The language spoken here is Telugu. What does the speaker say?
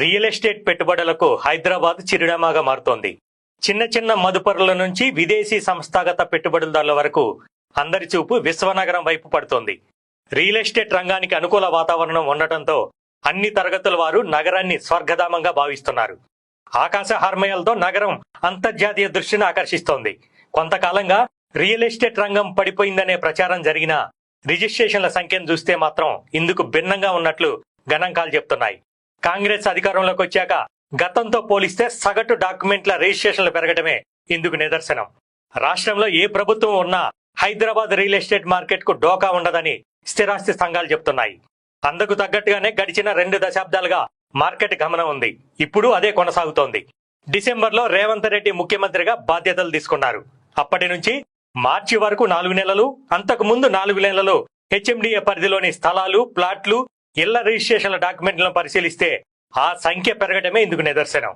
రియల్ ఎస్టేట్ పెట్టుబడులకు హైదరాబాద్ చిరునామాగా మారుతోంది. చిన్న చిన్న మదుపరుల నుంచి విదేశీ సంస్థాగత పెట్టుబడిదారుల వరకు అందరి చూపు విశ్వనగరం వైపు పడుతోంది. రియల్ ఎస్టేట్ రంగానికి అనుకూల వాతావరణం ఉండటంతో అన్ని తరగతుల వారు నగరాన్ని స్వర్గధామంగా భావిస్తున్నారు. ఆకాశ హార్మయాలతో నగరం అంతర్జాతీయ దృష్టిని ఆకర్షిస్తోంది. కొంతకాలంగా రియల్ ఎస్టేట్ రంగం పడిపోయిందనే ప్రచారం జరిగినా రిజిస్ట్రేషన్ల సంఖ్యను చూస్తే మాత్రం ఇందుకు భిన్నంగా ఉన్నట్లు గణాంకాలు చెప్తున్నాయి. కాంగ్రెస్ అధికారంలోకి వచ్చాక గతంతో పోలిస్తే సగటు డాక్యుమెంట్ల రిజిస్ట్రేషన్లు పెరగడమే ఇందుకు నిదర్శనం. రాష్ట్రంలో ఏ ప్రభుత్వం ఉన్నా హైదరాబాద్ రియల్ ఎస్టేట్ మార్కెట్ కు డోకా ఉండదని స్థిరాస్తి సంఘాలు చెప్తున్నాయి. అందుకు తగ్గట్టుగానే గడిచిన 2 దశాబ్దాలుగా మార్కెట్ గమనం ఉంది. ఇప్పుడు అదే కొనసాగుతోంది. డిసెంబర్లో రేవంత్ రెడ్డి ముఖ్యమంత్రిగా బాధ్యతలు తీసుకున్నారు. అప్పటి నుంచి మార్చి వరకు 4 నెలలు, అంతకు ముందు 4 నెలలు హెచ్ఎండిఏ పరిధిలోని స్థలాలు, ప్లాట్లు, ఇళ్ల రిజిస్ట్రేషన్ల డాక్యుమెంట్లను పరిశీలిస్తే ఆ సంఖ్య పెరగడమే ఇందుకు నిదర్శనం.